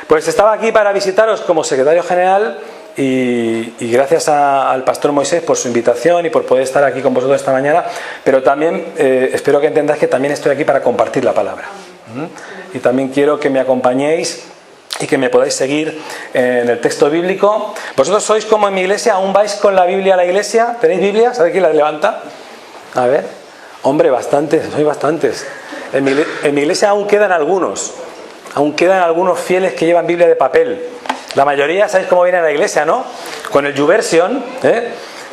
Pues estaba aquí para visitaros como secretario general y gracias al pastor Moisés por su invitación y por poder estar aquí con vosotros esta mañana, pero también espero que entendáis que también estoy aquí para compartir la palabra. Y también quiero que me acompañéis y que me podáis seguir en el texto bíblico. Vosotros sois como en mi iglesia, aún vais con la Biblia a la iglesia. ¿Tenéis Biblia? ¿Sabéis quién la levanta? A ver, hombre, bastantes, sois bastantes. En mi iglesia aún quedan algunos fieles que llevan Biblia de papel. La mayoría, ¿sabéis cómo viene a la iglesia, no? Con el YouVersion,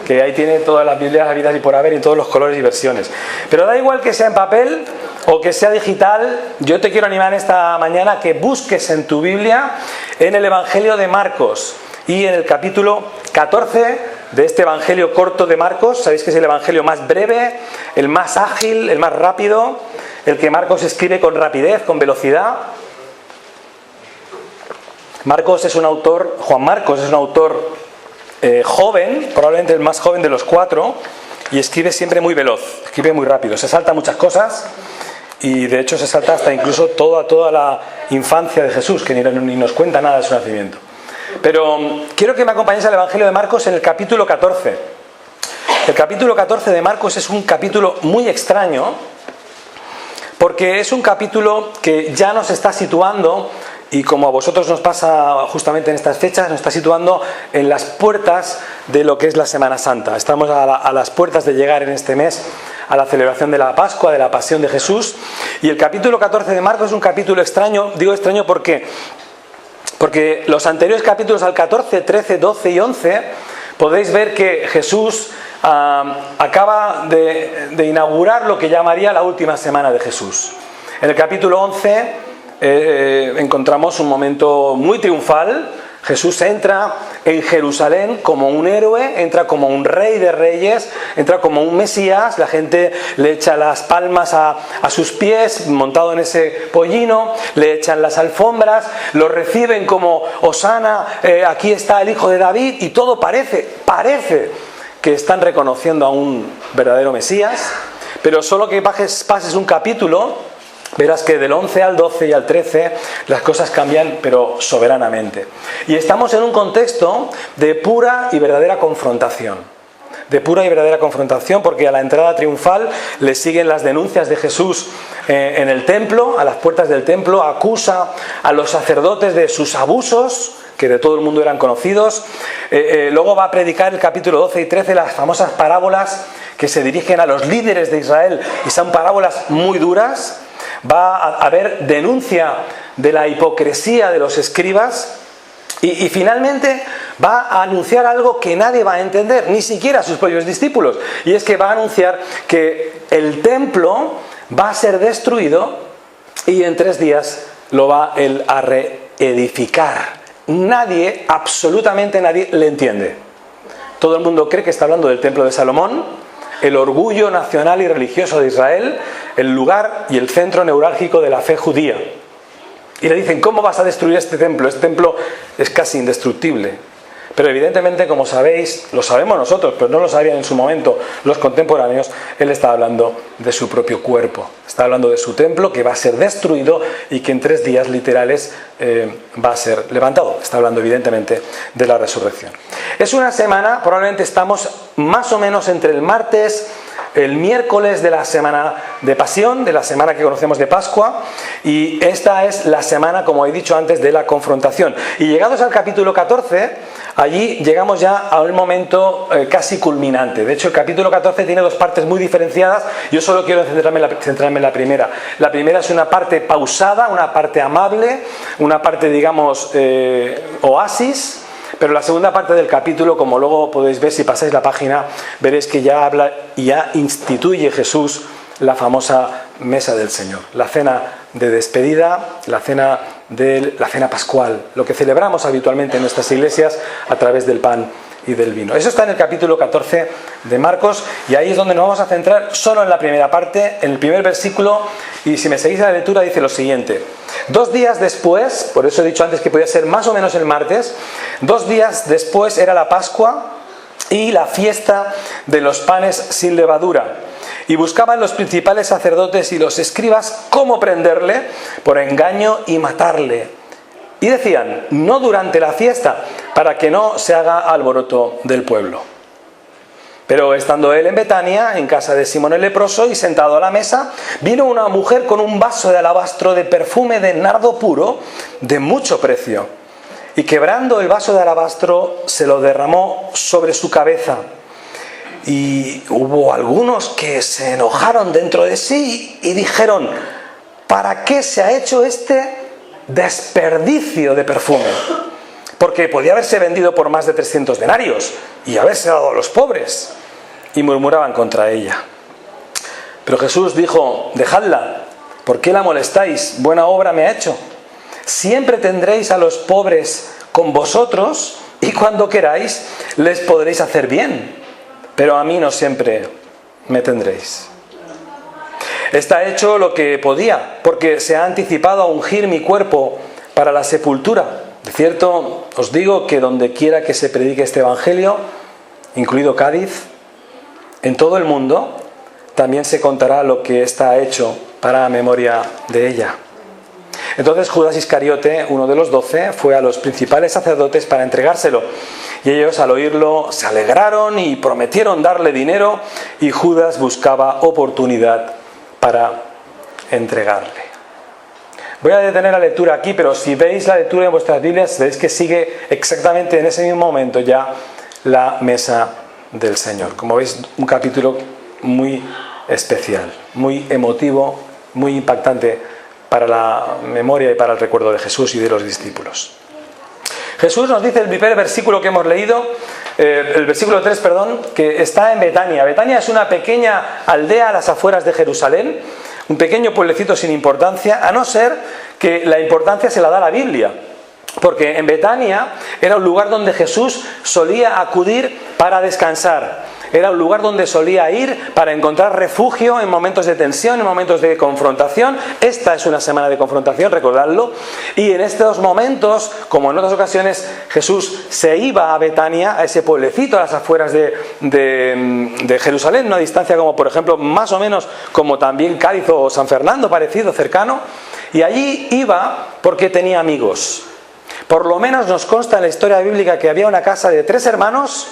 que ahí tiene todas las Biblias habidas y por haber y todos los colores y versiones. Pero da igual que sea en papel o que sea digital, yo te quiero animar esta mañana a que busques en tu Biblia en el Evangelio de Marcos y en el capítulo 14 de este Evangelio corto de Marcos. Sabéis que es el Evangelio más breve, el más ágil, el más rápido, el que Marcos escribe con rapidez, con velocidad. Marcos es un autor, Juan Marcos es un autor joven, probablemente el más joven de los cuatro, y escribe siempre muy veloz, escribe muy rápido, se salta muchas cosas y de hecho se salta hasta incluso toda la infancia de Jesús, que ni nos cuenta nada de su nacimiento. Pero quiero que me acompañéis al Evangelio de Marcos en el capítulo 14. El capítulo 14 de Marcos es un capítulo muy extraño, porque es un capítulo que ya nos está situando, y como a vosotros nos pasa justamente en estas fechas, nos está situando en las puertas de lo que es la Semana Santa. Estamos a las puertas de llegar en este mes a la celebración de la Pascua, de la Pasión de Jesús. Y el capítulo 14 de Marcos es un capítulo extraño. Digo extraño porque los anteriores capítulos al 14, 13, 12 y 11 podéis ver que Jesús acaba de inaugurar lo que llamaría la última semana de Jesús. En el capítulo 11 encontramos un momento muy triunfal. Jesús entra en Jerusalén como un héroe, entra como un rey de reyes, entra como un Mesías. La gente le echa las palmas a sus pies, montado en ese pollino, le echan las alfombras, lo reciben como Hosana, aquí está el hijo de David, y todo parece que están reconociendo a un verdadero Mesías. Pero solo que pases un capítulo, verás que del 11 al 12 y al 13 las cosas cambian, pero soberanamente. Y estamos en un contexto de pura y verdadera confrontación. De pura y verdadera confrontación, porque a la entrada triunfal le siguen las denuncias de Jesús en el templo, a las puertas del templo. Acusa a los sacerdotes de sus abusos, que de todo el mundo eran conocidos. Luego va a predicar el capítulo 12 y 13 las famosas parábolas que se dirigen a los líderes de Israel, y son parábolas muy duras. Va a haber denuncia de la hipocresía de los escribas y finalmente va a anunciar algo que nadie va a entender, ni siquiera sus propios discípulos, y es que va a anunciar que el templo va a ser destruido y en 3 días lo va él a reedificar. Nadie, absolutamente nadie, le entiende. Todo el mundo cree que está hablando del templo de Salomón, el orgullo nacional y religioso de Israel, el lugar y el centro neurálgico de la fe judía. Y le dicen, ¿cómo vas a destruir este templo? Este templo es casi indestructible. Pero evidentemente, como sabéis, lo sabemos nosotros, pero no lo sabían en su momento los contemporáneos, él está hablando de su propio cuerpo. Está hablando de su templo, que va a ser destruido y que en 3 días literales va a ser levantado. Está hablando evidentemente de la resurrección. Es una semana, probablemente estamos más o menos entre el martes, el miércoles de la semana de Pasión, de la semana que conocemos de Pascua, y esta es la semana, como he dicho antes, de la confrontación. Y llegados al capítulo 14, allí llegamos ya a un momento casi culminante. De hecho, el capítulo 14 tiene 2 partes muy diferenciadas. Yo solo quiero centrarme en la primera. La primera es una parte pausada, una parte amable, una parte, digamos, oasis. Pero la segunda parte del capítulo, como luego podéis ver si pasáis la página, veréis que ya habla y ya instituye Jesús la famosa mesa del Señor, la cena de despedida, la cena pascual, lo que celebramos habitualmente en nuestras iglesias a través del pan y del vino. Eso está en el capítulo 14 de Marcos, y ahí es donde nos vamos a centrar solo en la primera parte, en el primer versículo, y si me seguís a la lectura dice lo siguiente: 2 días después, por eso he dicho antes que podía ser más o menos el martes, 2 días después era la Pascua y la fiesta de los panes sin levadura. Y buscaban los principales sacerdotes y los escribas cómo prenderle por engaño y matarle. Y decían: no durante la fiesta, para que no se haga alboroto del pueblo. Pero estando él en Betania, en casa de Simón el leproso, y sentado a la mesa, vino una mujer con un vaso de alabastro de perfume de nardo puro, de mucho precio. Y quebrando el vaso de alabastro, se lo derramó sobre su cabeza. Y hubo algunos que se enojaron dentro de sí y dijeron: ¿para qué se ha hecho este desperdicio de perfume? Porque podía haberse vendido por más de 300 denarios y haberse dado a los pobres. Y murmuraban contra ella. Pero Jesús dijo: dejadla, ¿por qué la molestáis? Buena obra me ha hecho. Siempre tendréis a los pobres con vosotros, y cuando queráis les podréis hacer bien, pero a mí no siempre me tendréis. Está hecho lo que podía, porque se ha anticipado a ungir mi cuerpo para la sepultura. De cierto os digo que donde quiera que se predique este evangelio, incluido Cádiz, en todo el mundo, también se contará lo que está hecho para memoria de ella. Entonces Judas Iscariote, uno de los 12, fue a los principales sacerdotes para entregárselo. Y ellos, al oírlo, se alegraron y prometieron darle dinero, y Judas buscaba oportunidad para entregarle. Voy a detener la lectura aquí, pero si veis la lectura en vuestras Biblias, veis que sigue exactamente en ese mismo momento ya la mesa del Señor. Como veis, un capítulo muy especial, muy emotivo, muy impactante para la memoria y para el recuerdo de Jesús y de los discípulos. Jesús nos dice el primer versículo que hemos leído, el versículo 3, que está en Betania. Betania es una pequeña aldea a las afueras de Jerusalén, un pequeño pueblecito sin importancia, a no ser que la importancia se la da la Biblia. Porque en Betania era un lugar donde Jesús solía acudir para descansar. Era un lugar donde solía ir para encontrar refugio en momentos de tensión, en momentos de confrontación. Esta es una semana de confrontación, recordadlo. Y en estos momentos, como en otras ocasiones, Jesús se iba a Betania, a ese pueblecito a las afueras de Jerusalén, una distancia como, por ejemplo, más o menos como también Cádiz o San Fernando, parecido, cercano. Y allí iba porque tenía amigos. Por lo menos nos consta en la historia bíblica que había una casa de 3 hermanos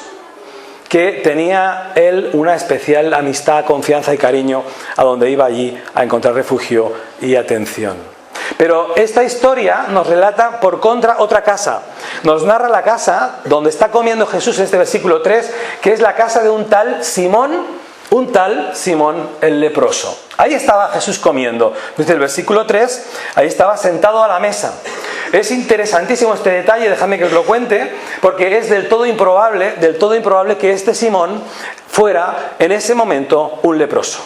que tenía él una especial amistad, confianza y cariño, a donde iba allí a encontrar refugio y atención. Pero esta historia nos relata por contra otra casa. Nos narra la casa donde está comiendo Jesús en este versículo 3, que es la casa de un tal Simón el leproso. Ahí estaba Jesús comiendo. Desde el versículo 3, ahí estaba sentado a la mesa. Es interesantísimo este detalle, dejadme que os lo cuente, porque es del todo improbable que este Simón fuera en ese momento un leproso.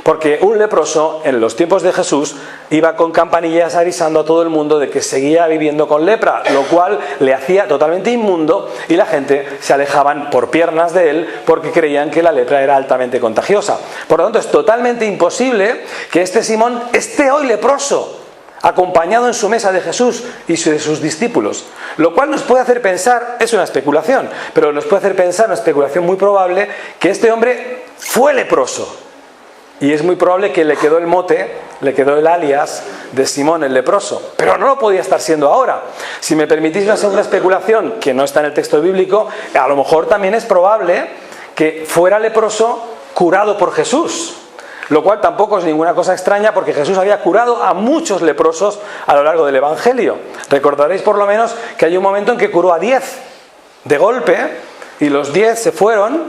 Porque un leproso en los tiempos de Jesús iba con campanillas avisando a todo el mundo de que seguía viviendo con lepra, lo cual le hacía totalmente inmundo, y la gente se alejaban por piernas de él porque creían que la lepra era altamente contagiosa. Por lo tanto, es totalmente imposible que este Simón esté hoy leproso, acompañado en su mesa de Jesús y de sus discípulos. Lo cual nos puede hacer pensar, es una especulación, pero nos puede hacer pensar, una especulación muy probable, que este hombre fue leproso. Y es muy probable que le quedó el mote, le quedó el alias de Simón el leproso. Pero no lo podía estar siendo ahora. Si me permitís una segunda especulación, que no está en el texto bíblico, a lo mejor también es probable que fuera leproso curado por Jesús. Lo cual tampoco es ninguna cosa extraña, porque Jesús había curado a muchos leprosos a lo largo del Evangelio. Recordaréis por lo menos que hay un momento en que curó a 10 de golpe, y los 10 se fueron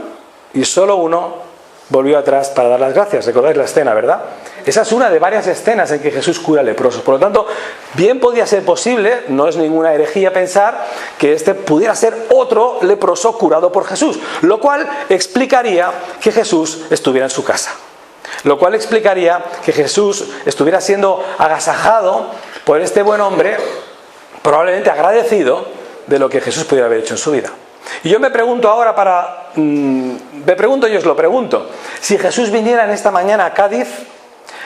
y solo uno volvió atrás para dar las gracias. Recordáis la escena, ¿verdad? Esa es una de varias escenas en que Jesús cura leprosos. Por lo tanto, bien podía ser posible, no es ninguna herejía pensar, que este pudiera ser otro leproso curado por Jesús. Lo cual explicaría que Jesús estuviera en su casa. Lo cual explicaría que Jesús estuviera siendo agasajado por este buen hombre, probablemente agradecido de lo que Jesús pudiera haber hecho en su vida. Y yo me pregunto ahora y os lo pregunto, si Jesús viniera en esta mañana a Cádiz,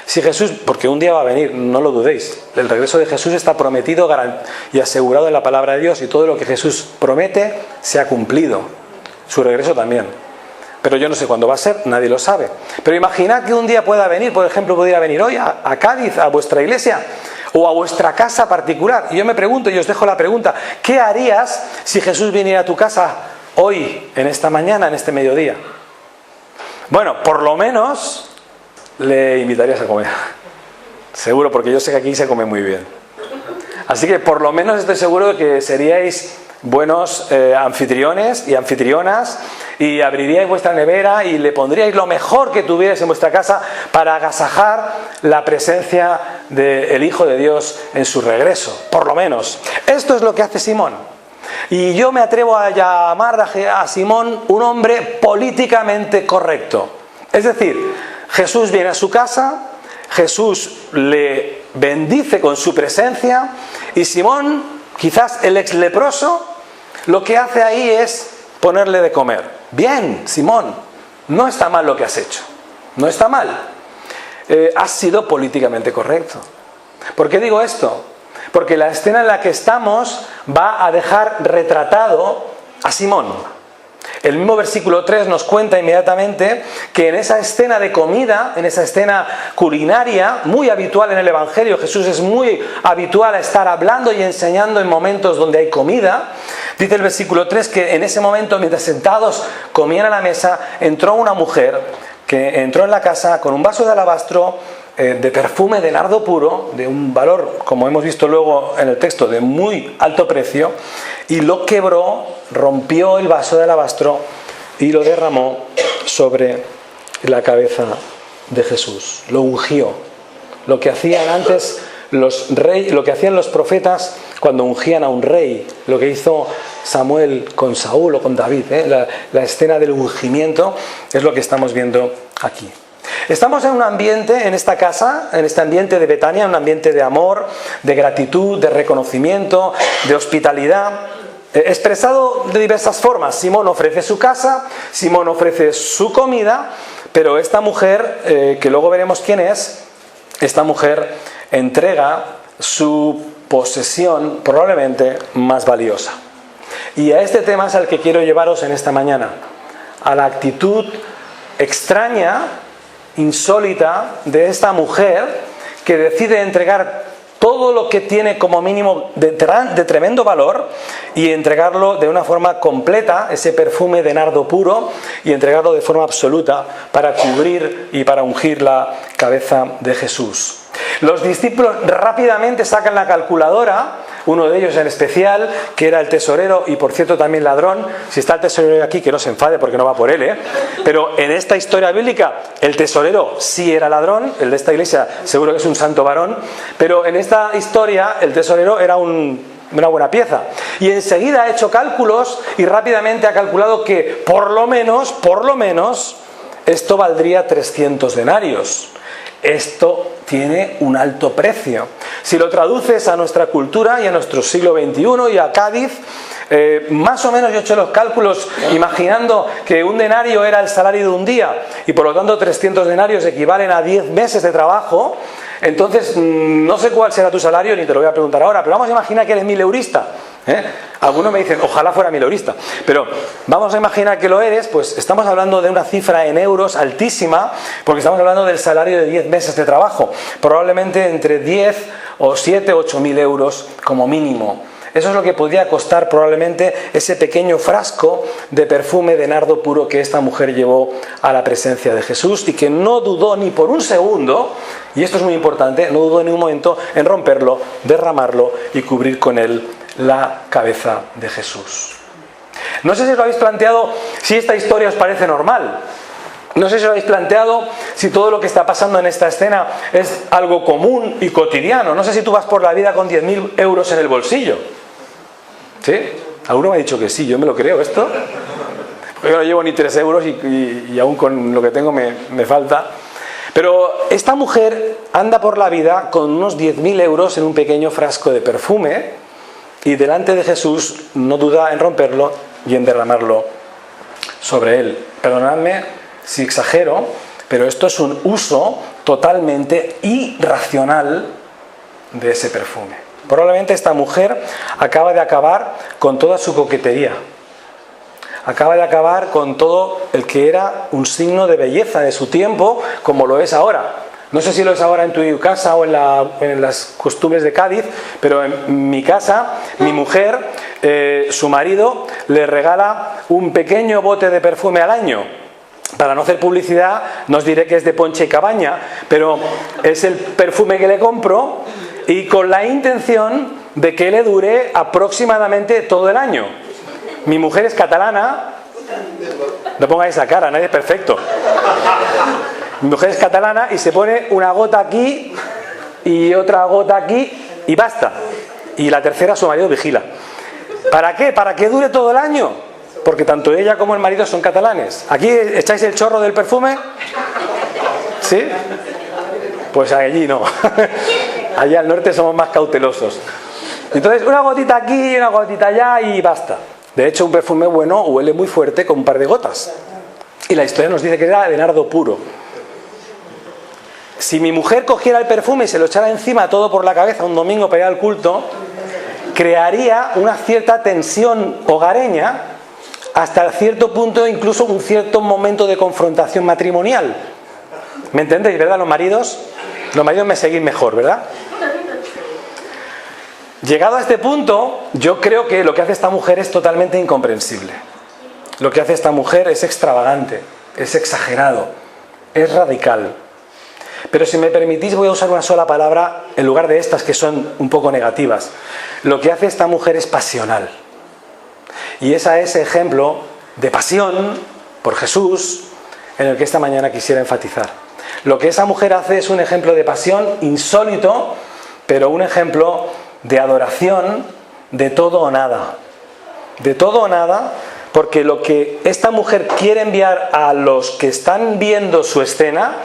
si Jesús, porque un día va a venir, no lo dudéis, el regreso de Jesús está prometido y asegurado en la palabra de Dios, y todo lo que Jesús promete se ha cumplido, su regreso también. Pero yo no sé cuándo va a ser, nadie lo sabe. Pero imaginad que un día pueda venir, por ejemplo, pudiera venir hoy a Cádiz, a vuestra iglesia, o a vuestra casa particular. Y yo me pregunto, y os dejo la pregunta, ¿qué harías si Jesús viniera a tu casa hoy, en esta mañana, en este mediodía? Bueno, por lo menos le invitarías a comer. Seguro, porque yo sé que aquí se come muy bien. Así que por lo menos estoy seguro de que seríais buenos anfitriones y anfitrionas, y abriríais vuestra nevera y le pondríais lo mejor que tuvierais en vuestra casa para agasajar la presencia del Hijo de Dios en su regreso, por lo menos. Esto es lo que hace Simón. Y yo me atrevo a llamar a Simón un hombre políticamente correcto. Es decir, Jesús viene a su casa, Jesús le bendice con su presencia, y Simón, quizás el ex leproso, lo que hace ahí es ponerle de comer. Bien, Simón, no está mal lo que has hecho. No está mal. Has sido políticamente correcto. ¿Por qué digo esto? Porque la escena en la que estamos va a dejar retratado a Simón. El mismo versículo 3 nos cuenta inmediatamente que en esa escena de comida, en esa escena culinaria, muy habitual en el Evangelio, Jesús es muy habitual a estar hablando y enseñando en momentos donde hay comida. Dice el versículo 3 que en ese momento, mientras sentados comían a la mesa, entró una mujer que entró en la casa con un vaso de alabastro de perfume de nardo puro, de un valor, como hemos visto luego en el texto, de muy alto precio, y lo quebró, rompió el vaso de alabastro y lo derramó sobre la cabeza de Jesús. Lo ungió. Lo que hacían antes los reyes, lo que hacían los profetas cuando ungían a un rey, lo que hizo Samuel con Saúl o con David, la escena del ungimiento, es lo que estamos viendo aquí. Estamos en un ambiente, en esta casa, en este ambiente de Betania, un ambiente de amor, de gratitud, de reconocimiento, de hospitalidad, expresado de diversas formas. Simón ofrece su casa, Simón ofrece su comida, pero esta mujer, que luego veremos quién es, esta mujer entrega su posesión probablemente más valiosa. Y a este tema es al que quiero llevaros en esta mañana, a la actitud extraña, insólita de esta mujer que decide entregar todo lo que tiene como mínimo de tremendo valor y entregarlo de una forma completa, ese perfume de nardo puro, y entregarlo de forma absoluta para cubrir y para ungir la cabeza de Jesús. Los discípulos rápidamente sacan la calculadora, uno de ellos en especial, que era el tesorero y por cierto también ladrón. Si está el tesorero aquí, que no se enfade porque no va por él, Pero en esta historia bíblica el tesorero sí era ladrón, el de esta iglesia seguro que es un santo varón, pero en esta historia el tesorero era una buena pieza. Y enseguida ha hecho cálculos y rápidamente ha calculado que por lo menos, esto valdría 300 denarios. Esto tiene un alto precio. Si lo traduces a nuestra cultura y a nuestro siglo XXI y a Cádiz, más o menos yo he hecho los cálculos imaginando que un denario era el salario de un día y por lo tanto 300 denarios equivalen a 10 meses de trabajo. Entonces, no sé cuál será tu salario, ni te lo voy a preguntar ahora, pero vamos a imaginar que eres mileurista. Algunos me dicen, ojalá fuera mileurista, pero vamos a imaginar que lo eres, pues estamos hablando de una cifra en euros altísima, porque estamos hablando del salario de 10 meses de trabajo, probablemente entre 10 o 7 o 8.000 euros como mínimo. Eso es lo que podría costar probablemente ese pequeño frasco de perfume de nardo puro que esta mujer llevó a la presencia de Jesús y que no dudó ni por un segundo, y esto es muy importante, no dudó en un momento en romperlo, derramarlo y cubrir con él la cabeza de Jesús. No sé si os lo habéis planteado, si esta historia os parece normal. No sé si os habéis planteado si todo lo que está pasando en esta escena es algo común y cotidiano. No sé si tú vas por la vida con 10.000 euros en el bolsillo. ¿Sí? Alguno me ha dicho que sí, yo me lo creo esto. Porque yo no llevo ni 3 euros y aún con lo que tengo me falta. Pero esta mujer anda por la vida con unos 10.000 euros en un pequeño frasco de perfume y delante de Jesús no duda en romperlo y en derramarlo sobre él. Perdonadme si exagero, pero esto es un uso totalmente irracional de ese perfume. Probablemente esta mujer acaba de acabar con toda su coquetería. Acaba de acabar con todo el que era un signo de belleza de su tiempo, como lo es ahora. No sé si lo es ahora en tu casa o en las costumbres de Cádiz, pero en mi casa, mi mujer, su marido, le regala un pequeño bote de perfume al año. Para no hacer publicidad, no os diré que es de Ponche y Cabaña, pero es el perfume que le compro y con la intención de que le dure aproximadamente todo el año. Mi mujer es catalana. No pongáis esa cara, nadie es perfecto. Mi mujer es catalana y se pone una gota aquí y otra gota aquí y basta. Y la tercera su marido vigila. ¿Para qué? ¿Para que dure todo el año? Porque tanto ella como el marido son catalanes. ¿Aquí echáis el chorro del perfume? ¿Sí? Pues allí no. Allá al norte somos más cautelosos. Entonces una gotita aquí y una gotita allá y basta. De hecho, un perfume bueno huele muy fuerte con un par de gotas. Y la historia nos dice que era de nardo puro. Si mi mujer cogiera el perfume y se lo echara encima todo por la cabeza un domingo para ir al culto, crearía una cierta tensión hogareña, hasta cierto punto incluso un cierto momento de confrontación matrimonial. ¿Me entendéis, verdad, los maridos? Los maridos me seguís mejor, ¿verdad? Llegado a este punto, yo creo que lo que hace esta mujer es totalmente incomprensible. Lo que hace esta mujer es extravagante, es exagerado, es radical. Pero si me permitís voy a usar una sola palabra en lugar de estas que son un poco negativas. Lo que hace esta mujer es pasional. Y ese es ejemplo de pasión por Jesús en el que esta mañana quisiera enfatizar. Lo que esa mujer hace es un ejemplo de pasión insólito, pero un ejemplo de adoración de todo o nada. De todo o nada, porque lo que esta mujer quiere enviar a los que están viendo su escena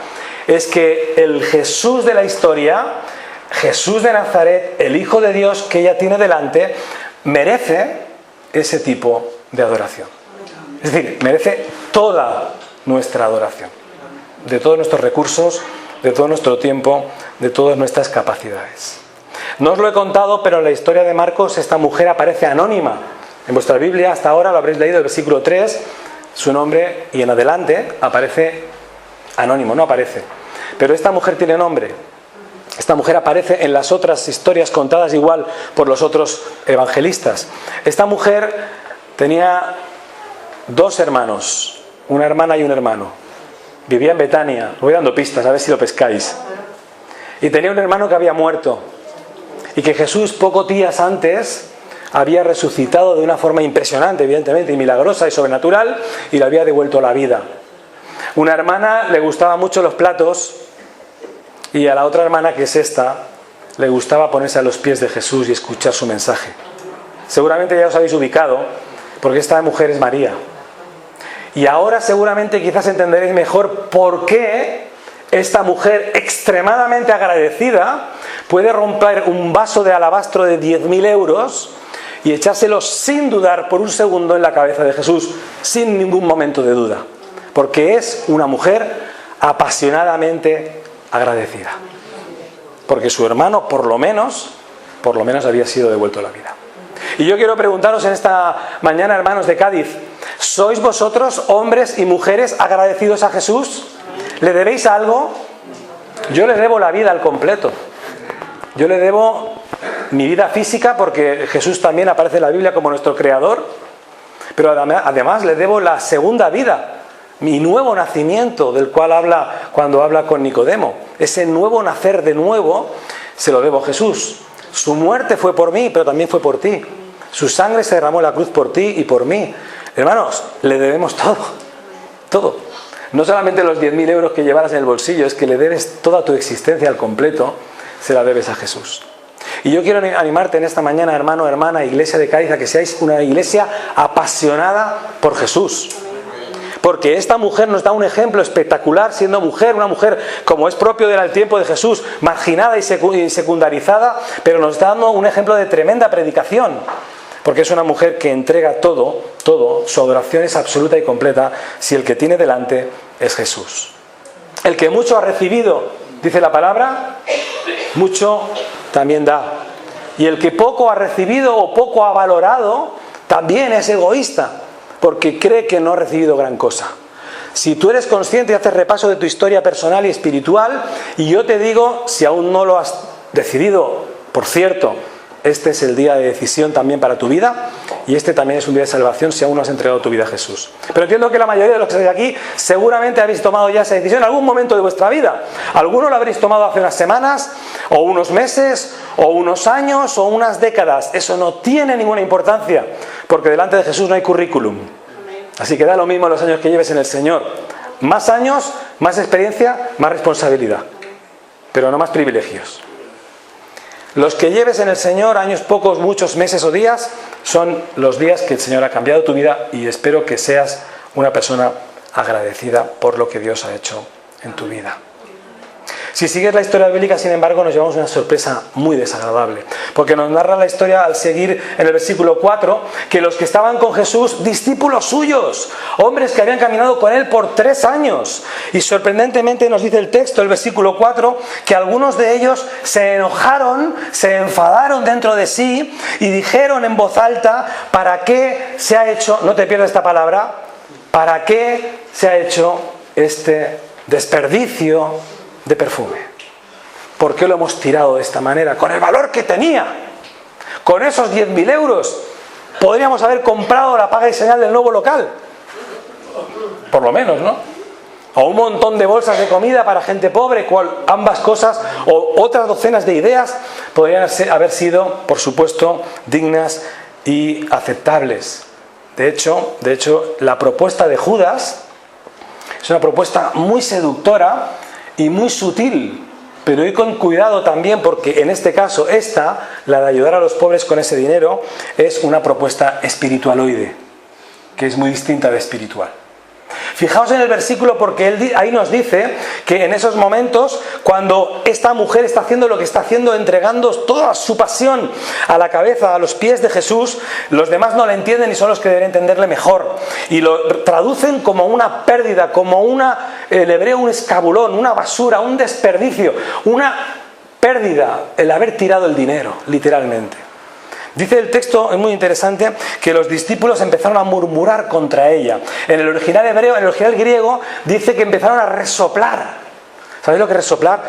es que el Jesús de la historia, Jesús de Nazaret, el Hijo de Dios que ella tiene delante, merece ese tipo de adoración. Es decir, merece toda nuestra adoración, de todos nuestros recursos, de todo nuestro tiempo, de todas nuestras capacidades. No os lo he contado, pero en la historia de Marcos esta mujer aparece anónima. En vuestra Biblia hasta ahora lo habréis leído, el versículo 3, su nombre y en adelante aparece anónimo, no aparece. Pero esta mujer tiene nombre. Esta mujer aparece en las otras historias contadas igual por los otros evangelistas. Esta mujer tenía 2 hermanos, una hermana y un hermano. Vivía en Betania, os voy dando pistas, a ver si lo pescáis. Y tenía un hermano que había muerto. Y que Jesús pocos días antes había resucitado de una forma impresionante, evidentemente, y milagrosa y sobrenatural, y le había devuelto la vida. Una hermana le gustaban mucho los platos, y a la otra hermana, que es esta, le gustaba ponerse a los pies de Jesús y escuchar su mensaje. Seguramente ya os habéis ubicado, porque esta mujer es María. Y ahora seguramente quizás entenderéis mejor por qué esta mujer extremadamente agradecida puede romper un vaso de alabastro de 10.000 euros y echárselo sin dudar por un segundo en la cabeza de Jesús, sin ningún momento de duda. Porque es una mujer apasionadamente agradecida. Porque su hermano, por lo menos había sido devuelto la vida. Y yo quiero preguntaros en esta mañana, hermanos de Cádiz, ¿sois vosotros hombres y mujeres agradecidos a Jesús? ¿Le debéis algo? Yo le debo la vida al completo. Yo le debo mi vida física, porque Jesús también aparece en la Biblia como nuestro creador, pero además le debo la segunda vida, mi nuevo nacimiento, del cual habla cuando habla con Nicodemo. Ese nuevo nacer de nuevo se lo debo a Jesús. Su muerte fue por mí, pero también fue por ti. Su sangre se derramó en la cruz por ti y por mí. Hermanos, le debemos todo, todo. No solamente los 10.000 euros que llevaras en el bolsillo, es que le debes toda tu existencia al completo, se la debes a Jesús. Y yo quiero animarte en esta mañana, hermano, hermana, iglesia de Cádiz, a que seáis una iglesia apasionada por Jesús. Porque esta mujer nos da un ejemplo espectacular, siendo mujer, una mujer como es propio del tiempo de Jesús, marginada y secundarizada, pero nos está dando un ejemplo de tremenda predicación. Porque es una mujer que entrega todo, su adoración es absoluta y completa si el que tiene delante es Jesús. El que mucho ha recibido, dice la palabra, mucho también da. Y el que poco ha recibido o poco ha valorado, también es egoísta, porque cree que no ha recibido gran cosa. Si tú eres consciente y haces repaso de tu historia personal y espiritual, y yo te digo, si aún no lo has decidido, por cierto, este es el día de decisión también para tu vida, y este también es un día de salvación si aún no has entregado tu vida a Jesús. Pero entiendo que la mayoría de los que estáis aquí seguramente habéis tomado ya esa decisión en algún momento de vuestra vida. Algunos lo habréis tomado hace unas semanas, o unos meses, o unos años, o unas décadas. Eso no tiene ninguna importancia, porque delante de Jesús no hay currículum. Así que da lo mismo los años que lleves en el Señor. Más años, más experiencia, más responsabilidad, pero no más privilegios. Los que lleves en el Señor años, pocos, muchos, meses o días, son los días que el Señor ha cambiado tu vida, y espero que seas una persona agradecida por lo que Dios ha hecho en tu vida. Si sigues la historia bíblica, sin embargo, nos llevamos una sorpresa muy desagradable, porque nos narra la historia al seguir en el versículo 4, que los que estaban con Jesús, discípulos suyos, hombres que habían caminado con él por 3 años, y sorprendentemente nos dice el texto, el versículo 4, que algunos de ellos se enojaron, se enfadaron dentro de sí, y dijeron en voz alta: ¿para qué se ha hecho, no te pierdas esta palabra, para qué se ha hecho este desperdicio de perfume? ¿Por qué lo hemos tirado de esta manera? Con el valor que tenía, con esos 10.000 euros, podríamos haber comprado la paga y señal del nuevo local, por lo menos, ¿no? O un montón de bolsas de comida para gente pobre, ambas cosas, o otras docenas de ideas, podrían haber sido, por supuesto, dignas y aceptables. De hecho, la propuesta de Judas es una propuesta muy seductora y muy sutil, pero hoy con cuidado también, porque en este caso la de ayudar a los pobres con ese dinero, es una propuesta espiritualoide, que es muy distinta de espiritual. Fijaos en el versículo, porque ahí nos dice que en esos momentos, cuando esta mujer está haciendo lo que está haciendo, entregando toda su pasión a la cabeza, a los pies de Jesús, los demás no la entienden y son los que deben entenderle mejor. Y lo traducen como una pérdida, como el hebreo, un escabulón, una basura, un desperdicio, una pérdida, el haber tirado el dinero, literalmente. Dice el texto, es muy interesante, que los discípulos empezaron a murmurar contra ella. En el original hebreo, en el original griego, dice que empezaron a resoplar. ¿Sabéis lo que es resoplar?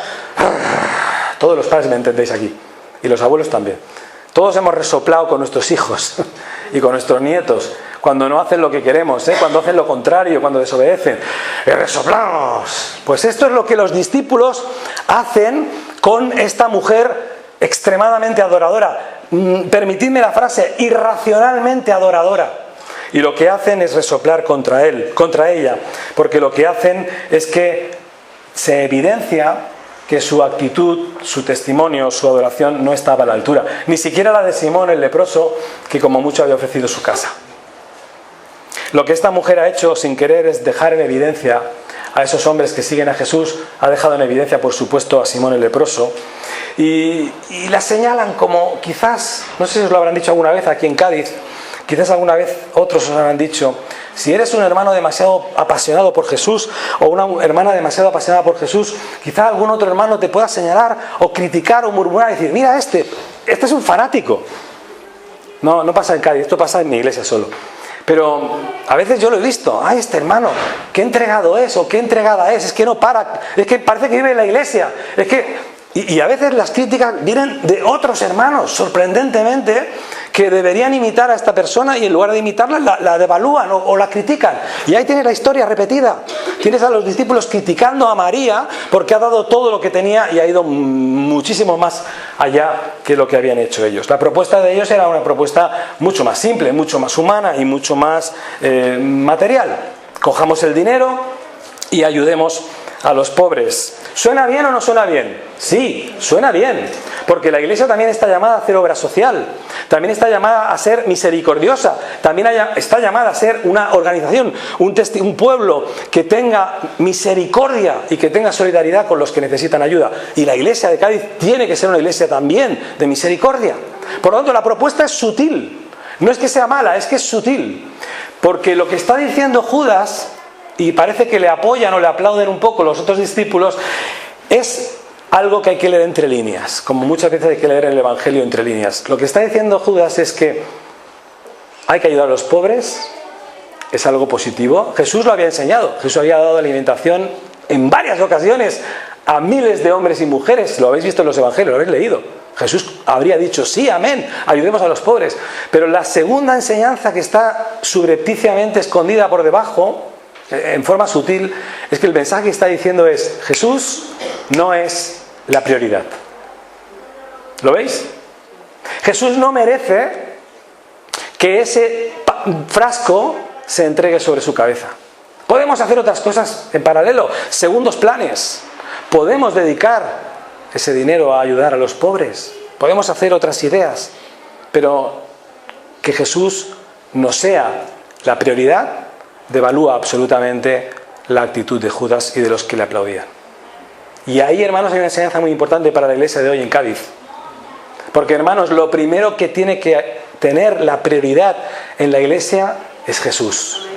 Todos los padres me entendéis aquí, y los abuelos también. Todos hemos resoplado con nuestros hijos y con nuestros nietos, cuando no hacen lo que queremos, cuando hacen lo contrario, cuando desobedecen. ¡Resoplamos! Pues esto es lo que los discípulos hacen con esta mujer extremadamente adoradora. Permitidme la frase, irracionalmente adoradora. Y lo que hacen es resoplar contra ella, porque lo que hacen es que se evidencia que su actitud, su testimonio, su adoración no estaba a la altura, ni siquiera la de Simón el leproso, que como mucho había ofrecido su casa. Lo que esta mujer ha hecho sin querer es dejar en evidencia a esos hombres que siguen a Jesús, ha dejado en evidencia, por supuesto, a Simón el leproso, y la señalan como, quizás, no sé si os lo habrán dicho alguna vez aquí en Cádiz, quizás alguna vez otros os habrán dicho: si eres un hermano demasiado apasionado por Jesús, o una hermana demasiado apasionada por Jesús, quizás algún otro hermano te pueda señalar o criticar o murmurar y decir: mira, este es un fanático. No pasa en Cádiz, esto pasa en mi iglesia solo. Pero a veces yo lo he visto: ay, este hermano, qué entregado es, o qué entregada es que no para, es que parece que vive en la iglesia, es que... Y a veces las críticas vienen de otros hermanos, sorprendentemente, que deberían imitar a esta persona, y en lugar de imitarla la devalúan o la critican. Y ahí tienes la historia repetida. Tienes a los discípulos criticando a María porque ha dado todo lo que tenía y ha ido muchísimo más allá que lo que habían hecho ellos. La propuesta de ellos era una propuesta mucho más simple, mucho más humana y mucho más material. Cojamos el dinero y ayudemos a los pobres. ¿Suena bien o no suena bien? Sí, suena bien, porque la iglesia también está llamada a hacer obra social, también está llamada a ser misericordiosa, también está llamada a ser una organización, un pueblo que tenga misericordia y que tenga solidaridad con los que necesitan ayuda. Y la iglesia de Cádiz tiene que ser una iglesia también de misericordia. Por lo tanto, la propuesta es sutil, no es que sea mala, es que es sutil, porque lo que está diciendo Judas, y parece que le apoyan o le aplauden un poco los otros discípulos, es algo que hay que leer entre líneas, como muchas veces hay que leer el Evangelio entre líneas. Lo que está diciendo Judas es que hay que ayudar a los pobres, es algo positivo. Jesús lo había enseñado. Jesús había dado alimentación en varias ocasiones a miles de hombres y mujeres. Lo habéis visto en los evangelios, lo habéis leído. Jesús habría dicho, sí, amén, ayudemos a los pobres. Pero la segunda enseñanza, que está subrepticiamente escondida por debajo, en forma sutil, es que el mensaje que está diciendo es: Jesús no es la prioridad. ¿Lo veis? Jesús no merece que ese frasco se entregue sobre su cabeza. Podemos hacer otras cosas en paralelo, segundos planes. Podemos dedicar ese dinero a ayudar a los pobres. Podemos hacer otras ideas. Pero que Jesús no sea la prioridad devalúa absolutamente la actitud de Judas y de los que le aplaudían. Y ahí, hermanos, hay una enseñanza muy importante para la iglesia de hoy en Cádiz. Porque, hermanos, lo primero que tiene que tener la prioridad en la iglesia es Jesús.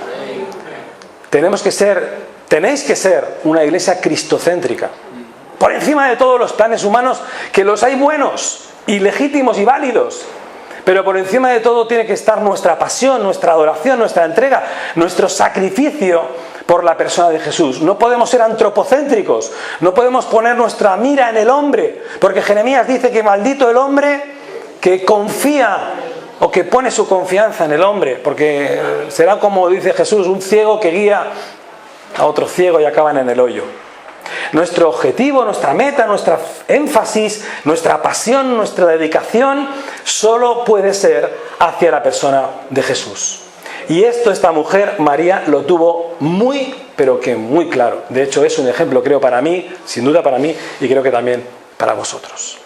Tenéis que ser una iglesia cristocéntrica. Por encima de todos los planes humanos, que los hay buenos y legítimos y válidos. Pero por encima de todo tiene que estar nuestra pasión, nuestra adoración, nuestra entrega, nuestro sacrificio por la persona de Jesús. No podemos ser antropocéntricos, no podemos poner nuestra mira en el hombre, porque Jeremías dice que maldito el hombre que confía o que pone su confianza en el hombre, porque será, como dice Jesús, un ciego que guía a otro ciego y acaban en el hoyo. Nuestro objetivo, nuestra meta, nuestra énfasis, nuestra pasión, nuestra dedicación solo puede ser hacia la persona de Jesús. Y esto esta mujer, María, lo tuvo muy, pero que muy claro. De hecho, es un ejemplo, creo, para mí, sin duda para mí, y creo que también para vosotros.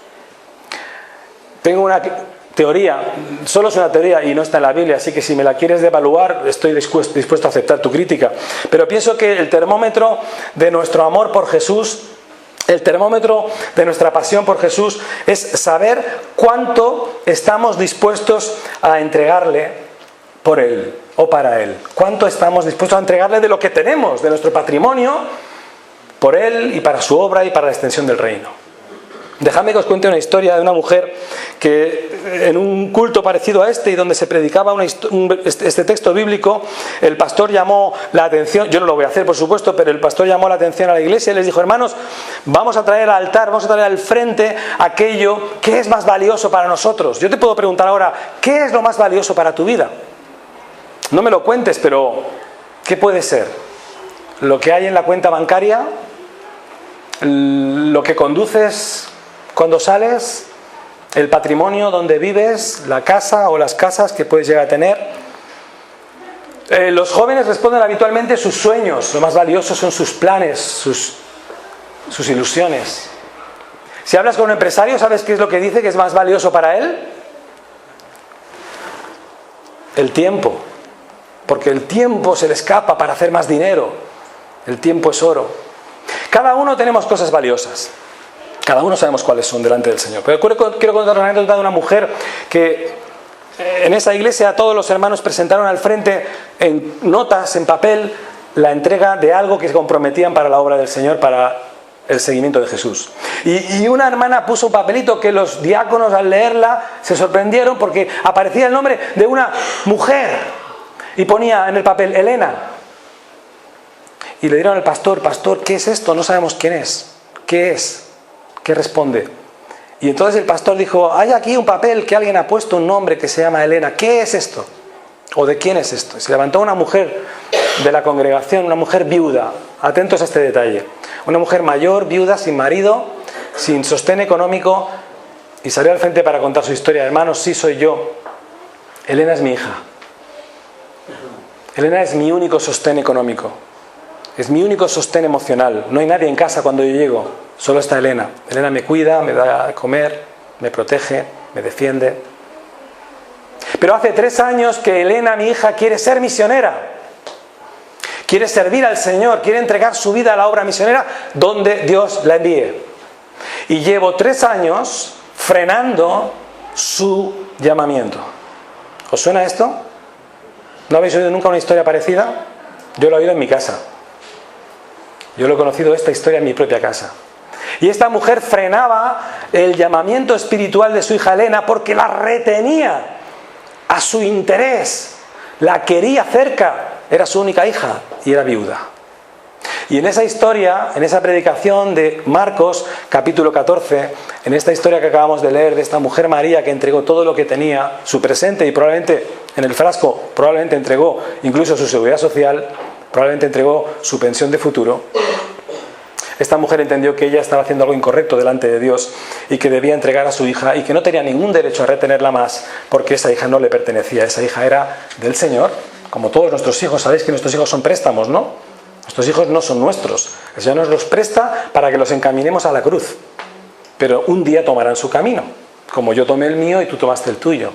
Tengo una teoría, solo es una teoría y no está en la Biblia, así que si me la quieres devaluar, estoy dispuesto a aceptar tu crítica. Pero pienso que el termómetro de nuestro amor por Jesús, el termómetro de nuestra pasión por Jesús, es saber cuánto estamos dispuestos a entregarle por Él o para Él. Cuánto estamos dispuestos a entregarle de lo que tenemos, de nuestro patrimonio, por Él y para su obra y para la extensión del reino. Dejadme que os cuente una historia de una mujer que en un culto parecido a este y donde se predicaba este texto bíblico, el pastor llamó la atención, yo no lo voy a hacer por supuesto, pero el pastor llamó la atención a la iglesia y les dijo: hermanos, vamos a traer al altar, vamos a traer al frente aquello que es más valioso para nosotros. Yo te puedo preguntar ahora, ¿qué es lo más valioso para tu vida? No me lo cuentes, pero ¿qué puede ser? ¿Lo que hay en la cuenta bancaria? ¿Lo que conduces cuando sales? ¿El patrimonio donde vives? ¿La casa o las casas que puedes llegar a tener? Los jóvenes responden habitualmente sus sueños. Lo más valioso son sus planes, sus ilusiones. Si hablas con un empresario, ¿sabes qué es lo que dice que es más valioso para él? El tiempo. Porque el tiempo se le escapa para hacer más dinero. El tiempo es oro. Cada uno tenemos cosas valiosas. Cada uno sabemos cuáles son delante del Señor. Pero quiero contar una anécdota de una mujer que en esa iglesia todos los hermanos presentaron al frente en notas, en papel, la entrega de algo que se comprometían para la obra del Señor, para el seguimiento de Jesús. Y una hermana puso un papelito que los diáconos al leerla se sorprendieron porque aparecía el nombre de una mujer y ponía en el papel Elena. Y le dieron al pastor: pastor, ¿qué es esto? No sabemos quién es. ¿Qué es? ¿Qué responde? Y entonces el pastor dijo: hay aquí un papel que alguien ha puesto un nombre que se llama Elena. ¿Qué es esto? ¿O de quién es esto? Y se levantó una mujer de la congregación, una mujer viuda. Atentos a este detalle. Una mujer mayor, viuda, sin marido, sin sostén económico, y salió al frente para contar su historia. Hermanos, sí soy yo. Elena es mi hija. Elena es mi único sostén económico. Es mi único sostén emocional. No hay nadie en casa cuando yo llego. Solo está Elena. Elena me cuida, me da de comer, me protege, me defiende. Pero hace 3 años que Elena, mi hija, quiere ser misionera. Quiere servir al Señor, quiere entregar su vida a la obra misionera donde Dios la envíe. Y llevo 3 años frenando su llamamiento. ¿Os suena esto? ¿No habéis oído nunca una historia parecida? Yo lo he oído en mi casa. Yo lo he conocido esta historia en mi propia casa. Y esta mujer frenaba el llamamiento espiritual de su hija Elena porque la retenía a su interés, la quería cerca, era su única hija y era viuda. Y en esa historia, en esa predicación de Marcos, capítulo 14, en esta historia que acabamos de leer de esta mujer María que entregó todo lo que tenía, su presente, y probablemente en el frasco, probablemente entregó incluso su seguridad social, probablemente entregó su pensión de futuro, esta mujer entendió que ella estaba haciendo algo incorrecto delante de Dios y que debía entregar a su hija y que no tenía ningún derecho a retenerla más porque esa hija no le pertenecía, esa hija era del Señor, como todos nuestros hijos. Sabéis que nuestros hijos son préstamos, ¿no? Nuestros hijos no son nuestros, el Señor nos los presta para que los encaminemos a la cruz, pero un día tomarán su camino, como yo tomé el mío y tú tomaste el tuyo.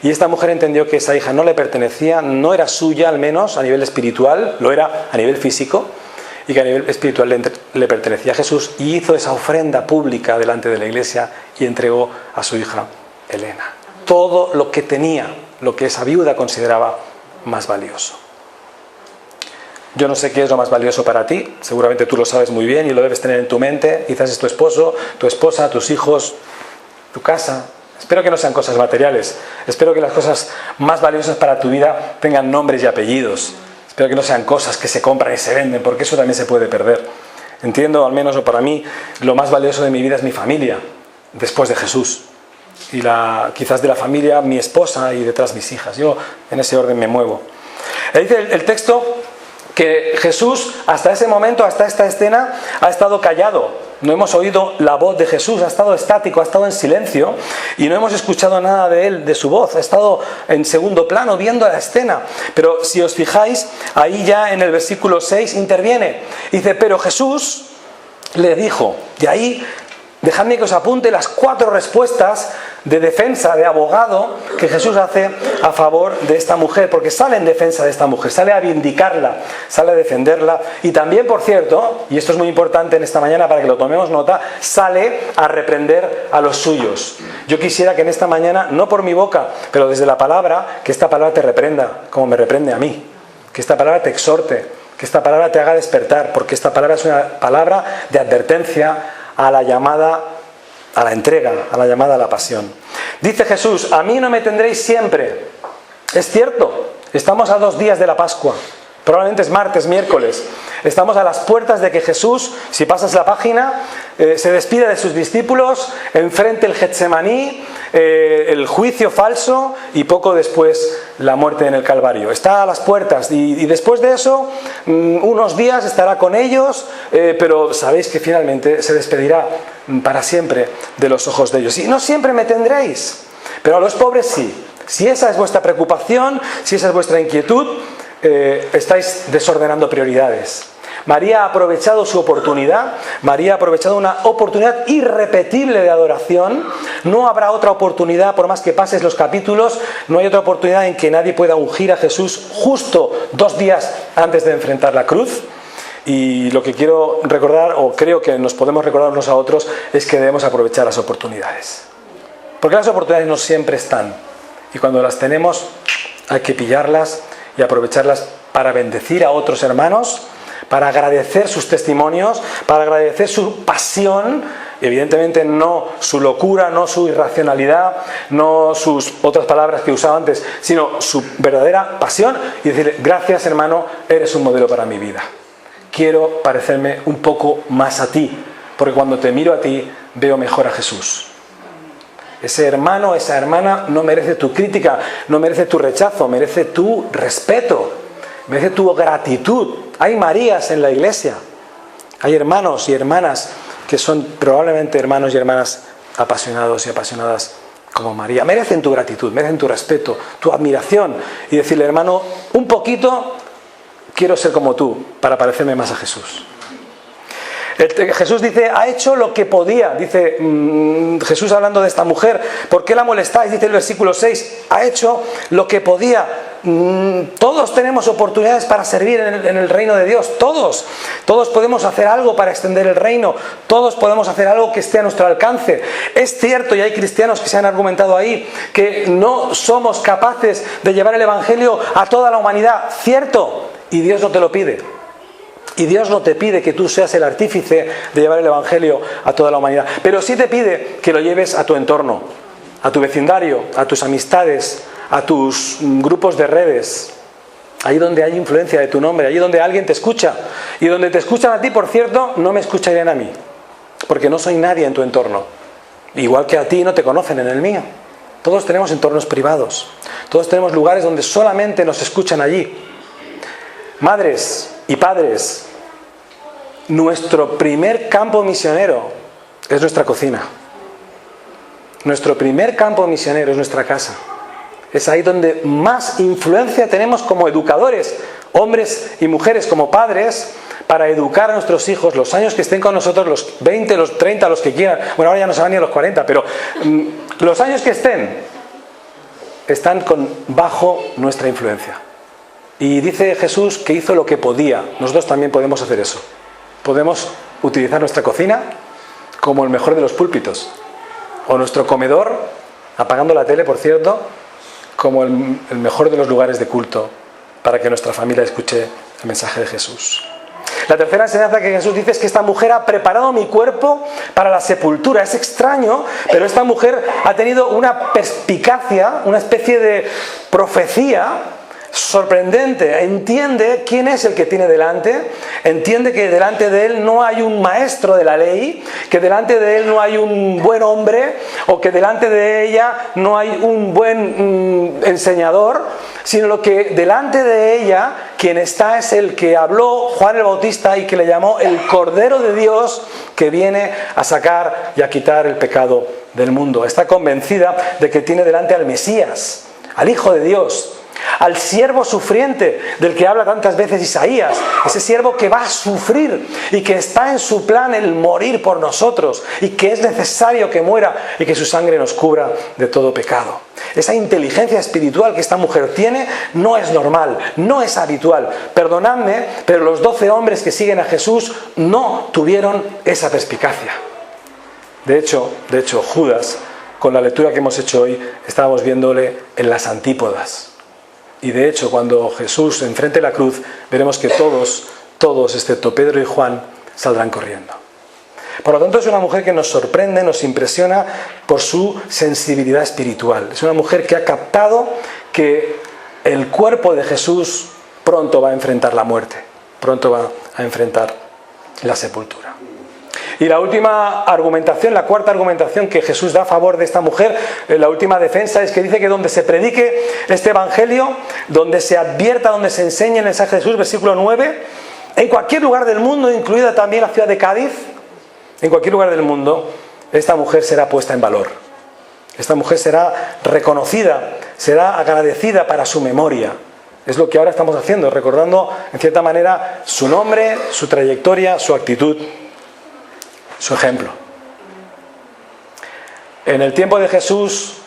Y esta mujer entendió que esa hija no le pertenecía, no era suya al menos a nivel espiritual, lo era a nivel físico, y que a nivel espiritual le pertenecía a Jesús, y hizo esa ofrenda pública delante de la iglesia y entregó a su hija Elena todo lo que tenía, lo que esa viuda consideraba más valioso. Yo no sé qué es lo más valioso para ti, seguramente tú lo sabes muy bien y lo debes tener en tu mente. Quizás es tu esposo, tu esposa, tus hijos, tu casa. Espero que no sean cosas materiales, espero que las cosas más valiosas para tu vida tengan nombres y apellidos. Espero que no sean cosas que se compran y se venden, porque eso también se puede perder. Entiendo, al menos o para mí, lo más valioso de mi vida es mi familia, después de Jesús. Y quizás de la familia, mi esposa y detrás mis hijas. Yo en ese orden me muevo. Dice el texto que Jesús, hasta ese momento, hasta esta escena, ha estado callado. No hemos oído la voz de Jesús, ha estado estático, ha estado en silencio y no hemos escuchado nada de él, de su voz. Ha estado en segundo plano viendo la escena. Pero si os fijáis, ahí ya en el versículo 6 interviene. Dice, pero Jesús le dijo, y ahí dejadme que os apunte las 4 respuestas de defensa, de abogado, que Jesús hace a favor de esta mujer, porque sale en defensa de esta mujer, sale a vindicarla, sale a defenderla, y también, por cierto, y esto es muy importante en esta mañana para que lo tomemos nota, sale a reprender a los suyos. Yo quisiera que en esta mañana, no por mi boca, pero desde la palabra, que esta palabra te reprenda, como me reprende a mí, que esta palabra te exhorte, que esta palabra te haga despertar, porque esta palabra es una palabra de advertencia a la llamada a la entrega, a la llamada a la pasión. Dice Jesús, a mí no me tendréis siempre. Es cierto, estamos a 2 días de la Pascua, probablemente es martes, miércoles. Estamos a las puertas de que Jesús, si pasas la página, se despide de sus discípulos, enfrente el Getsemaní, el juicio falso y poco después la muerte en el Calvario. Está a las puertas y después de eso, unos días estará con ellos, pero sabéis que finalmente se despedirá para siempre de los ojos de ellos. Y no siempre me tendréis, pero a los pobres sí. Si esa es vuestra preocupación, si esa es vuestra inquietud, estáis desordenando prioridades. María ha aprovechado su oportunidad, María ha aprovechado una oportunidad irrepetible de adoración. No habrá otra oportunidad, por más que pases los capítulos, no hay otra oportunidad en que nadie pueda ungir a Jesús justo 2 días antes de enfrentar la cruz. Y lo que quiero recordar, o creo que nos podemos recordar unos a otros, es que debemos aprovechar las oportunidades. Porque las oportunidades no siempre están. Y cuando las tenemos, hay que pillarlas y aprovecharlas para bendecir a otros hermanos, para agradecer sus testimonios, para agradecer su pasión, evidentemente no su locura, no su irracionalidad, no sus otras palabras que usaba antes, sino su verdadera pasión, y decirle, gracias hermano, eres un modelo para mi vida. Quiero parecerme un poco más a ti, porque cuando te miro a ti, veo mejor a Jesús. Ese hermano, esa hermana no merece tu crítica, no merece tu rechazo, merece tu respeto, merece tu gratitud. Hay Marías en la iglesia, hay hermanos y hermanas que son probablemente hermanos y hermanas apasionados y apasionadas como María. Merecen tu gratitud, merecen tu respeto, tu admiración, y decirle, hermano, un poquito quiero ser como tú para parecerme más a Jesús. Jesús dice, ha hecho lo que podía. Dice Jesús hablando de esta mujer, ¿por qué la molestáis? Dice el versículo 6, ha hecho lo que podía. Todos tenemos oportunidades para servir en el reino de Dios, todos podemos hacer algo para extender el reino, todos podemos hacer algo que esté a nuestro alcance. Es cierto, y hay cristianos que se han argumentado ahí, que no somos capaces de llevar el evangelio a toda la humanidad, cierto, y Dios no te lo pide. Y Dios no te pide que tú seas el artífice de llevar el evangelio a toda la humanidad, pero sí te pide que lo lleves a tu entorno, a tu vecindario, a tus amistades, a tus grupos de redes, Ahí donde hay influencia de tu nombre, ahí donde alguien te escucha. Y donde te escuchan a ti, por cierto, no me escucharían a mí. Porque no soy nadie en tu entorno. Igual que a ti no te conocen en el mío. Todos tenemos entornos privados. Todos tenemos lugares donde solamente nos escuchan allí. Madres y padres, nuestro primer campo misionero es nuestra cocina. Nuestro primer campo misionero es nuestra casa. Es ahí donde más influencia tenemos como educadores, hombres y mujeres, como padres, para educar a nuestros hijos los años que estén con nosotros, los 20, los 30, los que quieran. Bueno, ahora ya no se van ni a los 40, pero los años que están bajo nuestra influencia. Y dice Jesús que hizo lo que podía. Nosotros también podemos hacer eso. Podemos utilizar nuestra cocina como el mejor de los púlpitos. O nuestro comedor, apagando la tele, por cierto, como el mejor de los lugares de culto para que nuestra familia escuche el mensaje de Jesús. La tercera enseñanza que Jesús dice es que esta mujer ha preparado mi cuerpo para la sepultura. Es extraño, pero esta mujer ha tenido una perspicacia, una especie de profecía sorprendente. Entiende quién es el que tiene delante, entiende que delante de él no hay un maestro de la ley, que delante de él no hay un buen hombre, o que delante de ella no hay un buen enseñador, sino que delante de ella quien está es el que habló Juan el Bautista y que le llamó el Cordero de Dios, que viene a sacar y a quitar el pecado del mundo. Está convencida de que tiene delante al Mesías, al Hijo de Dios, al siervo sufriente del que habla tantas veces Isaías, ese siervo que va a sufrir y que está en su plan el morir por nosotros y que es necesario que muera y que su sangre nos cubra de todo pecado. Esa inteligencia espiritual que esta mujer tiene no es normal, no es habitual. Perdonadme, pero los 12 hombres que siguen a Jesús no tuvieron esa perspicacia. De hecho, Judas, con la lectura que hemos hecho hoy, estábamos viéndole en las antípodas. Y de hecho, cuando Jesús se enfrente a la cruz, veremos que todos, excepto Pedro y Juan, saldrán corriendo. Por lo tanto, es una mujer que nos sorprende, nos impresiona por su sensibilidad espiritual. Es una mujer que ha captado que el cuerpo de Jesús pronto va a enfrentar la muerte, pronto va a enfrentar la sepultura. Y la última argumentación, la cuarta argumentación que Jesús da a favor de esta mujer, la última defensa, es que dice que donde se predique este evangelio, donde se advierta, donde se enseñe el mensaje de Jesús, versículo 9, en cualquier lugar del mundo, incluida también la ciudad de Cádiz, en cualquier lugar del mundo, esta mujer será puesta en valor. Esta mujer será reconocida, será agradecida para su memoria. Es lo que ahora estamos haciendo, recordando en cierta manera su nombre, su trayectoria, su actitud, su ejemplo. En el tiempo de Jesús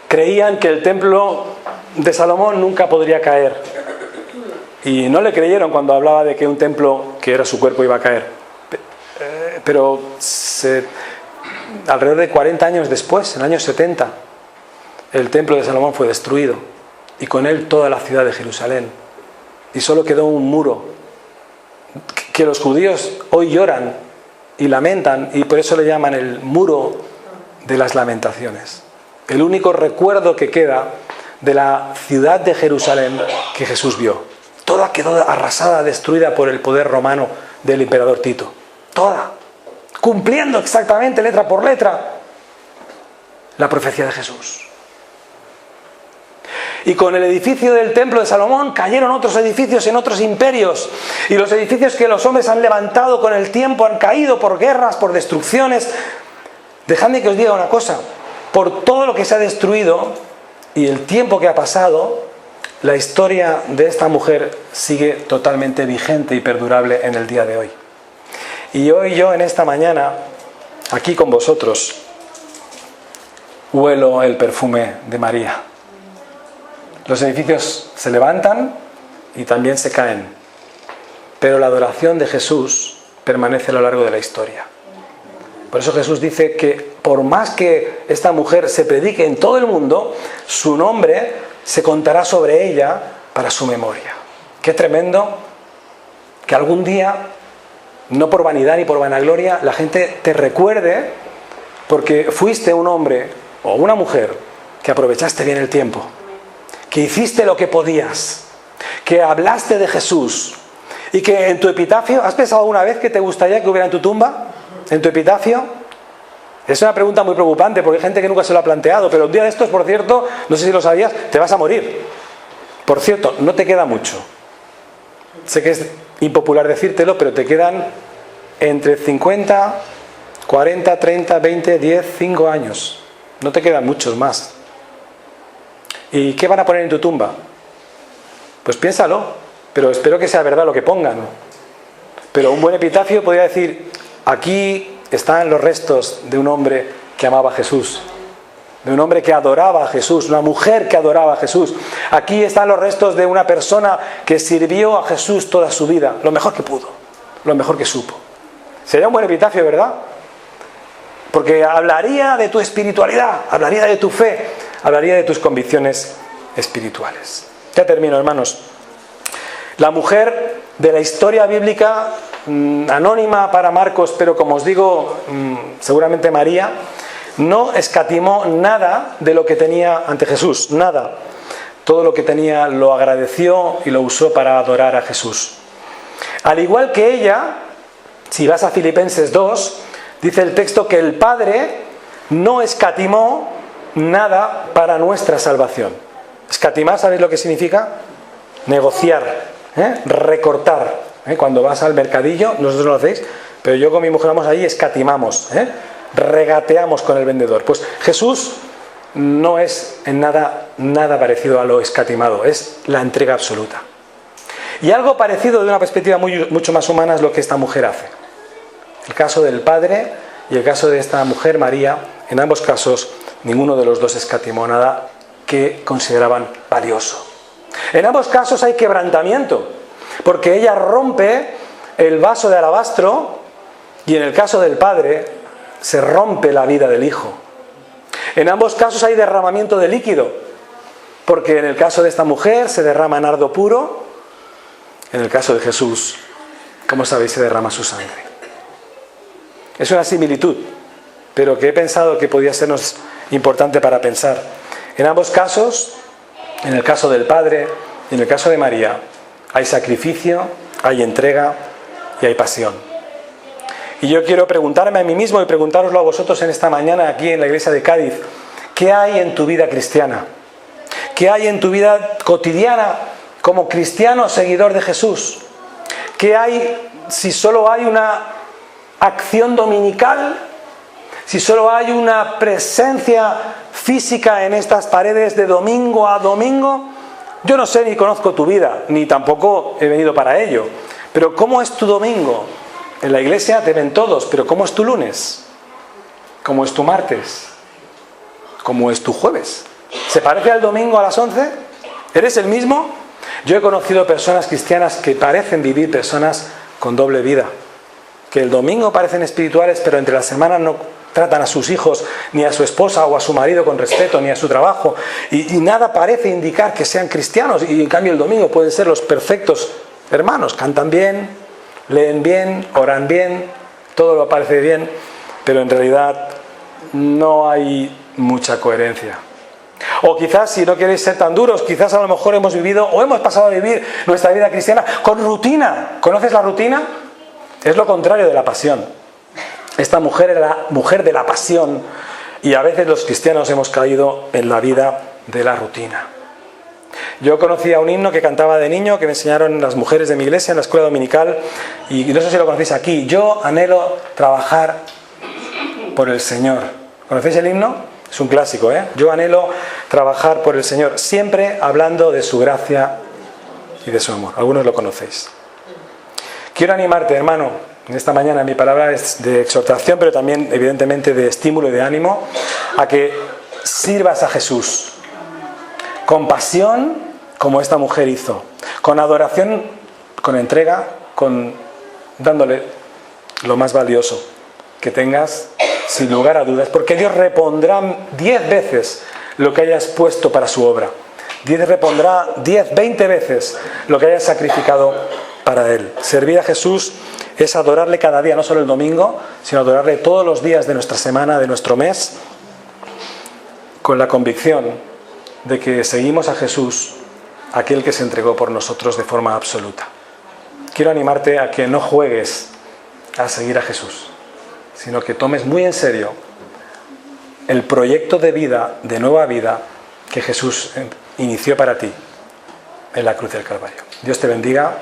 creían que el templo de Salomón nunca podría caer. Y no le creyeron cuando hablaba de que un templo que era su cuerpo iba a caer. Pero alrededor de 40 años después, en el año 70, el templo de Salomón fue destruido. Y con él toda la ciudad de Jerusalén. Y solo quedó un muro que los judíos hoy lloran y lamentan, y por eso le llaman el muro de las lamentaciones. El único recuerdo que queda de la ciudad de Jerusalén que Jesús vio. Toda quedó arrasada, destruida por el poder romano del emperador Tito. Toda. Cumpliendo exactamente letra por letra la profecía de Jesús. Y con el edificio del templo de Salomón cayeron otros edificios en otros imperios. Y los edificios que los hombres han levantado con el tiempo han caído por guerras, por destrucciones. Dejadme que os diga una cosa. Por todo lo que se ha destruido y el tiempo que ha pasado, la historia de esta mujer sigue totalmente vigente y perdurable en el día de hoy. Y hoy yo en esta mañana, aquí con vosotros, huelo el perfume de María. Los edificios se levantan y también se caen, pero la adoración de Jesús permanece a lo largo de la historia. Por eso Jesús dice que por más que esta mujer se predique en todo el mundo, su nombre se contará sobre ella para su memoria. Qué tremendo que algún día, no por vanidad ni por vanagloria, la gente te recuerde porque fuiste un hombre o una mujer que aprovechaste bien el tiempo, que hiciste lo que podías que hablaste de Jesús y que en tu epitafio, ¿has pensado alguna vez que te gustaría que hubiera en tu tumba? ¿En tu epitafio? Es una pregunta muy preocupante porque hay gente que nunca se lo ha planteado, pero un día de estos, por cierto, no sé si lo sabías, te vas a morir. Por cierto, no te queda mucho. Sé que es impopular decírtelo, pero te quedan entre 50, 40, 30, 20, 10, 5 años. No te quedan muchos más. ¿Y qué van a poner en tu tumba? Pues piénsalo, pero espero que sea verdad lo que pongan. Pero un buen epitafio podría decir: aquí están los restos de un hombre que amaba a Jesús, de un hombre que adoraba a Jesús, una mujer que adoraba a Jesús. Aquí están los restos de una persona que sirvió a Jesús toda su vida, lo mejor que pudo, lo mejor que supo. Sería un buen epitafio, ¿verdad? Porque hablaría de tu espiritualidad, hablaría de tu fe, hablaría de tus convicciones espirituales. Ya termino, hermanos. La mujer de la historia bíblica, anónima para Marcos, pero como os digo, seguramente María, no escatimó nada de lo que tenía ante Jesús, nada. Todo lo que tenía lo agradeció y lo usó para adorar a Jesús. Al igual que ella, si vas a Filipenses 2, dice el texto que el Padre no escatimó nada para nuestra salvación. Escatimar, ¿sabéis lo que significa? Negociar, recortar. Cuando vas al mercadillo, nosotros no lo hacéis, pero yo con mi mujer vamos ahí, escatimamos, regateamos con el vendedor. Pues Jesús no es en nada parecido a lo escatimado, es la entrega absoluta. Y algo parecido de una perspectiva mucho más humana es lo que esta mujer hace. El caso del Padre y el caso de esta mujer, María, en ambos casos ninguno de los dos escatimó nada que consideraban valioso. En ambos casos hay quebrantamiento, porque ella rompe el vaso de alabastro y en el caso del Padre se rompe la vida del Hijo. En ambos casos hay derramamiento de líquido, porque en el caso de esta mujer se derrama nardo puro, en el caso de Jesús, como sabéis, se derrama su sangre. Es una similitud, pero que he pensado que podía sernos importante para pensar. En ambos casos, en el caso del Padre y en el caso de María, hay sacrificio, hay entrega y hay pasión. Y yo quiero preguntarme a mí mismo y preguntároslo a vosotros en esta mañana aquí en la iglesia de Cádiz: ¿qué hay en tu vida cristiana? ¿Qué hay en tu vida cotidiana como cristiano seguidor de Jesús? ¿Qué hay si solo hay una acción dominical? Si solo hay una presencia física en estas paredes de domingo a domingo. Yo no sé ni conozco tu vida, ni tampoco he venido para ello. Pero ¿cómo es tu domingo? En la iglesia te ven todos, pero ¿cómo es tu lunes? ¿Cómo es tu martes? ¿Cómo es tu jueves? ¿Se parece al domingo a las 11? ¿Eres el mismo? Yo he conocido personas cristianas que parecen vivir personas con doble vida. Que el domingo parecen espirituales, pero entre la semana no tratan a sus hijos, ni a su esposa o a su marido con respeto, ni a su trabajo. Y nada parece indicar que sean cristianos. Y en cambio el domingo pueden ser los perfectos hermanos. Cantan bien, leen bien, oran bien, todo lo parece bien, pero en realidad no hay mucha coherencia. O quizás, si no queréis ser tan duros, quizás a lo mejor hemos vivido o hemos pasado a vivir nuestra vida cristiana con rutina. ¿Conoces la rutina? Es lo contrario de la pasión. Esta mujer era la mujer de la pasión y a veces los cristianos hemos caído en la vida de la rutina. Yo conocía un himno que cantaba de niño, que me enseñaron las mujeres de mi iglesia en la escuela dominical, y no sé si lo conocéis aquí: yo anhelo trabajar por el Señor. ¿Conocéis el himno? Es un clásico, ¿eh? Yo anhelo trabajar por el Señor, siempre hablando de su gracia y de su amor. Algunos lo conocéis. Quiero animarte, hermano. En esta mañana mi palabra es de exhortación, pero también evidentemente de estímulo y de ánimo, a que sirvas a Jesús con pasión, como esta mujer hizo, con adoración, con entrega, dándole lo más valioso que tengas, sin lugar a dudas, porque Dios repondrá 10 veces lo que hayas puesto para su obra. Dios repondrá 10, 20 veces lo que hayas sacrificado para Él. Servir a Jesús es adorarle cada día, no solo el domingo, sino adorarle todos los días de nuestra semana, de nuestro mes, con la convicción de que seguimos a Jesús aquel que se entregó por nosotros de forma absoluta. Quiero animarte a que no juegues a seguir a Jesús, sino que tomes muy en serio el proyecto de vida, de nueva vida, que Jesús inició para ti en la cruz del Calvario. Dios te bendiga,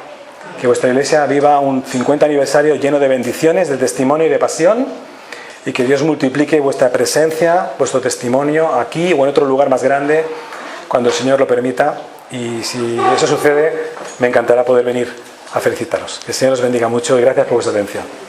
que vuestra iglesia viva un 50 aniversario lleno de bendiciones, de testimonio y de pasión, y que Dios multiplique vuestra presencia, vuestro testimonio aquí o en otro lugar más grande, cuando el Señor lo permita. Y si eso sucede, me encantará poder venir a felicitaros. Que el Señor os bendiga mucho y gracias por vuestra atención.